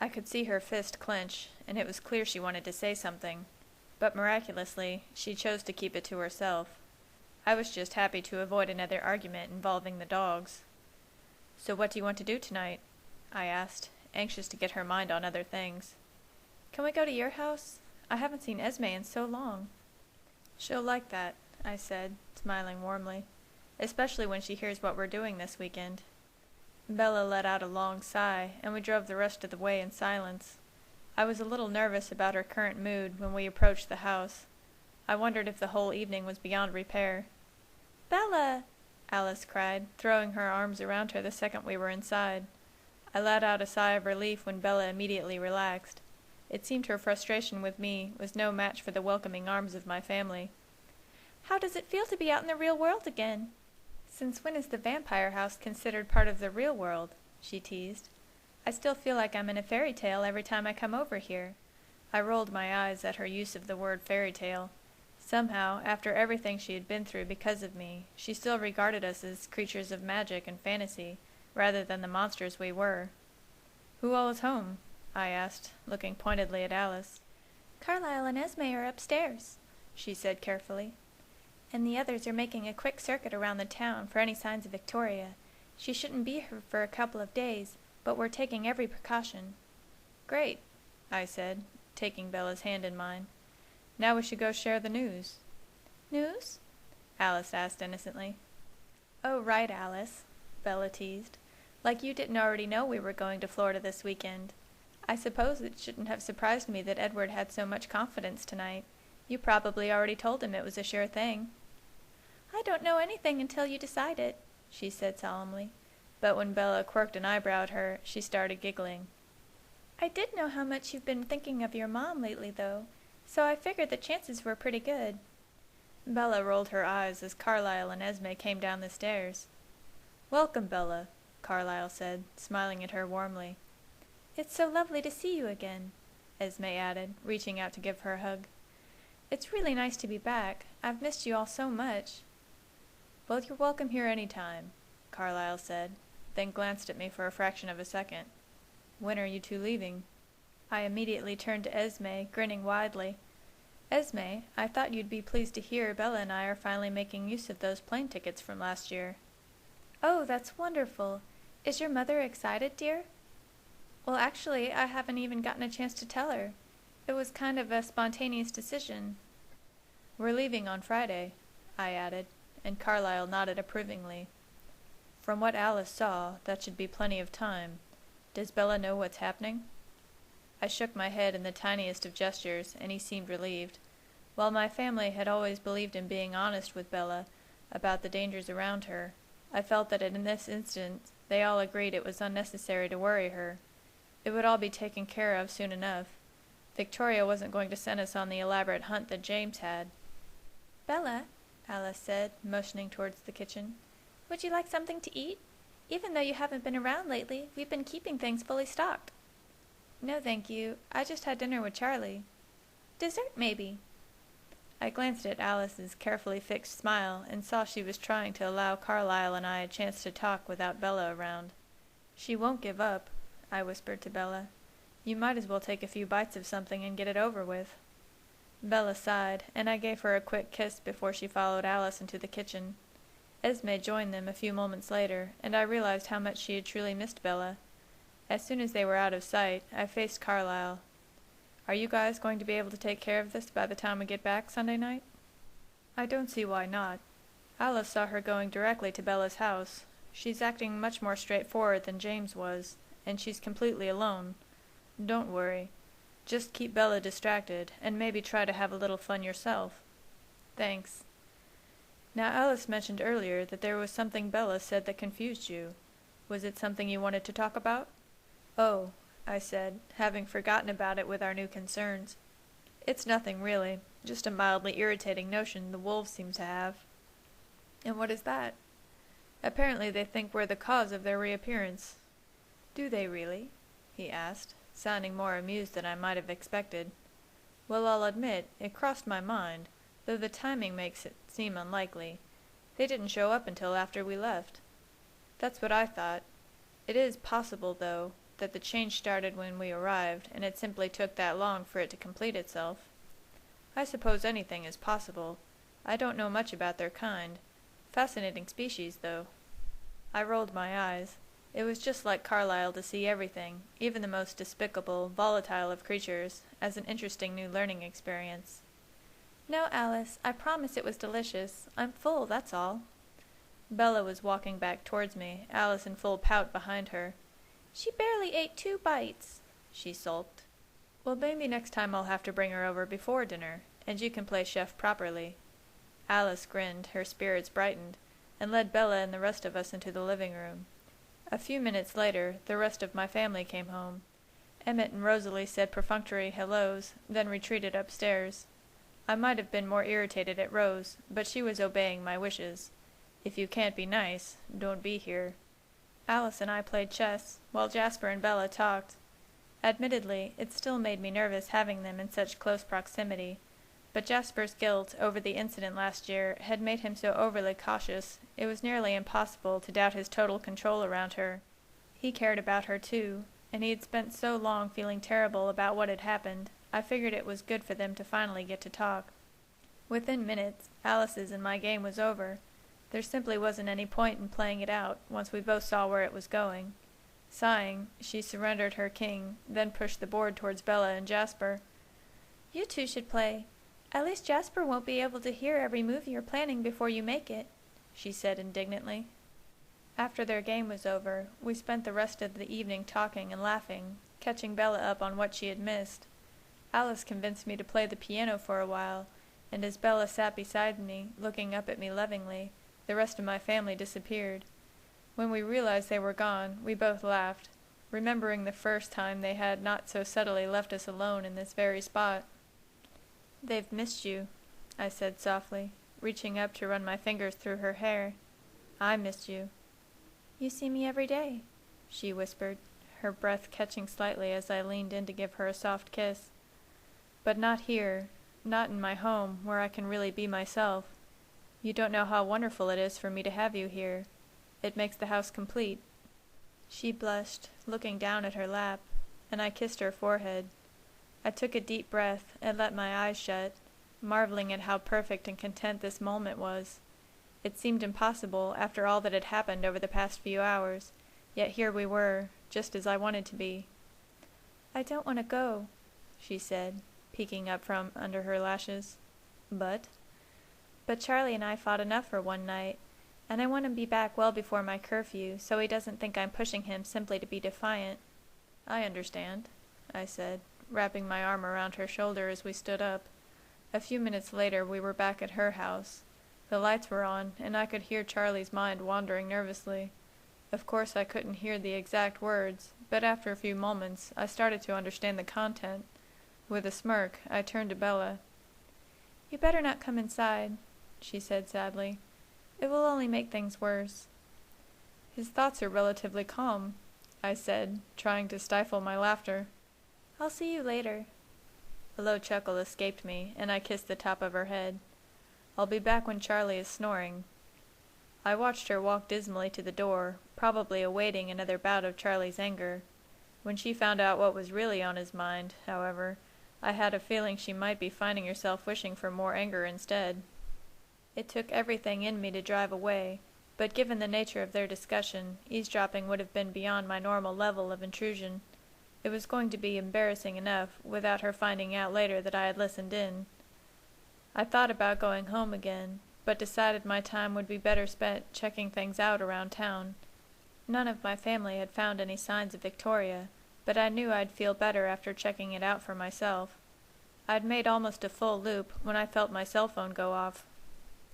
I could see her fist clench, and it was clear she wanted to say something, but miraculously, she chose to keep it to herself. I was just happy to avoid another argument involving the dogs. "So what do you want to do tonight?" I asked, anxious to get her mind on other things. "Can we go to your house? I haven't seen Esme in so long." "She'll like that," I said, smiling warmly, "especially when she hears what we're doing this weekend." Bella let out a long sigh, and we drove the rest of the way in silence. I was a little nervous about her current mood when we approached the house. I wondered if the whole evening was beyond repair. "Bella!" Alice cried, throwing her arms around her the second we were inside. I let out a sigh of relief when Bella immediately relaxed. It seemed her frustration with me was no match for the welcoming arms of my family. "How does it feel to be out in the real world again?" "Since when is the vampire house considered part of the real world?" she teased. "I still feel like I'm in a fairy tale every time I come over here." I rolled my eyes at her use of the word fairy tale. Somehow, after everything she had been through because of me, she still regarded us as creatures of magic and fantasy, rather than the monsters we were. "Who all is home?" I asked, looking pointedly at Alice. "Carlisle and Esme are upstairs," she said carefully. "And the others are making a quick circuit around the town for any signs of Victoria. She shouldn't be here for a couple of days, but we're taking every precaution." "Great," I said, taking Bella's hand in mine. "Now we should go share the news." "News?" Alice asked innocently. "Oh, right, Alice," Bella teased. "Like you didn't already know we were going to Florida this weekend. I suppose it shouldn't have surprised me that Edward had so much confidence tonight. You probably already told him it was a sure thing." "I don't know anything until you decide it," she said solemnly. But when Bella quirked an eyebrow at her, she started giggling. "I did know how much you've been thinking of your mom lately, though, so I figured the chances were pretty good." Bella rolled her eyes as Carlisle and Esme came down the stairs. "Welcome, Bella," Carlisle said, smiling at her warmly. "It's so lovely to see you again," Esme added, reaching out to give her a hug. "It's really nice to be back. I've missed you all so much." "Well, you're welcome here any time," Carlisle said, then glanced at me for a fraction of a second. "When are you two leaving?" I immediately turned to Esme, grinning widely. "Esme, I thought you'd be pleased to hear Bella and I are finally making use of those plane tickets from last year." "Oh, that's wonderful. Is your mother excited, dear?" "Well, actually, I haven't even gotten a chance to tell her. It was kind of a spontaneous decision." "We're leaving on Friday," I added, and Carlisle nodded approvingly. "From what Alice saw, that should be plenty of time. Does Bella know what's happening?" I shook my head in the tiniest of gestures, and he seemed relieved. While my family had always believed in being honest with Bella about the dangers around her, I felt that in this instance they all agreed it was unnecessary to worry her. It would all be taken care of soon enough. Victoria wasn't going to send us on the elaborate hunt that James had. "Bella," Alice said, motioning towards the kitchen, "would you like something to eat? Even though you haven't been around lately, we've been keeping things fully stocked." "No, thank you. I just had dinner with Charlie." "Dessert, maybe?" I glanced at Alice's carefully fixed smile and saw she was trying to allow Carlisle and I a chance to talk without Bella around. "She won't give up," I whispered to Bella. "You might as well take a few bites of something and get it over with." Bella sighed, and I gave her a quick kiss before she followed Alice into the kitchen. Esme joined them a few moments later, and I realized how much she had truly missed Bella. As soon as they were out of sight, I faced Carlisle. "Are you guys going to be able to take care of this by the time we get back Sunday night?" "I don't see why not. Alice saw her going directly to Bella's house. She's acting much more straightforward than James was, and she's completely alone. Don't worry. Just keep Bella distracted, and maybe try to have a little fun yourself." "Thanks." "Now Alice mentioned earlier that there was something Bella said that confused you. Was it something you wanted to talk about?" "Oh," I said, having forgotten about it with our new concerns. "It's nothing really, just a mildly irritating notion the wolves seem to have." "And what is that?" "Apparently they think we're the cause of their reappearance." "Do they really?" he asked, sounding more amused than I might have expected. "Well, I'll admit, it crossed my mind, though the timing makes it seem unlikely. They didn't show up until after we left." "That's what I thought. It is possible, though. that the change started when we arrived, and it simply took that long for it to complete itself. I suppose anything is possible. I don't know much about their kind. Fascinating species, though. I rolled my eyes. It was just like Carlyle to see everything, even the most despicable, volatile of creatures, as an interesting new learning experience. No, Alice, I promise it was delicious. I'm full, that's all. Bella was walking back towards me, Alice in full pout behind her. She barely ate 2 bites, she sulked. Well, maybe next time I'll have to bring her over before dinner, and you can play chef properly. Alice grinned, her spirits brightened, and led Bella and the rest of us into the living room. A few minutes later, the rest of my family came home. Emmett and Rosalie said perfunctory hellos, then retreated upstairs. I might have been more irritated at Rose, but she was obeying my wishes. If you can't be nice, don't be here. Alice and I played chess, while Jasper and Bella talked. Admittedly, it still made me nervous having them in such close proximity, but Jasper's guilt over the incident last year had made him so overly cautious it was nearly impossible to doubt his total control around her. He cared about her too, and he had spent so long feeling terrible about what had happened, I figured it was good for them to finally get to talk. Within minutes, Alice's and my game was over. There simply wasn't any point in playing it out, once we both saw where it was going. Sighing, she surrendered her king, then pushed the board towards Bella and Jasper. You two should play. At least Jasper won't be able to hear every move you're planning before you make it, she said indignantly. After their game was over, we spent the rest of the evening talking and laughing, catching Bella up on what she had missed. Alice convinced me to play the piano for a while, and as Bella sat beside me, looking up at me lovingly, the rest of my family disappeared. When we realized they were gone, we both laughed, remembering the first time they had not so subtly left us alone in this very spot. "They've missed you," I said softly, reaching up to run my fingers through her hair. "I missed you." "You see me every day," she whispered, her breath catching slightly as I leaned in to give her a soft kiss. "But not here, not in my home, where I can really be myself. You don't know how wonderful it is for me to have you here. It makes the house complete." She blushed, looking down at her lap, and I kissed her forehead. I took a deep breath and let my eyes shut, marveling at how perfect and content this moment was. It seemed impossible after all that had happened over the past few hours, yet here we were, just as I wanted to be. "I don't want to go," she said, peeking up from under her lashes. "But?" "But Charlie and I fought enough for one night, and I want to be back well before my curfew, so he doesn't think I'm pushing him simply to be defiant." "I understand," I said, wrapping my arm around her shoulder as we stood up. A few minutes later we were back at her house. The lights were on, and I could hear Charlie's mind wandering nervously. Of course I couldn't hear the exact words, but after a few moments I started to understand the content. With a smirk, I turned to Bella. "You better not come inside," she said sadly. "It will only make things worse." "His thoughts are relatively calm," I said, trying to stifle my laughter. "I'll see you later." A low chuckle escaped me, and I kissed the top of her head. "I'll be back when Charlie is snoring." I watched her walk dismally to the door, probably awaiting another bout of Charlie's anger. When she found out what was really on his mind, however, I had a feeling she might be finding herself wishing for more anger instead. It took everything in me to drive away, but given the nature of their discussion, eavesdropping would have been beyond my normal level of intrusion. It was going to be embarrassing enough, without her finding out later that I had listened in. I thought about going home again, but decided my time would be better spent checking things out around town. None of my family had found any signs of Victoria, but I knew I'd feel better after checking it out for myself. I'd made almost a full loop when I felt my cell phone go off,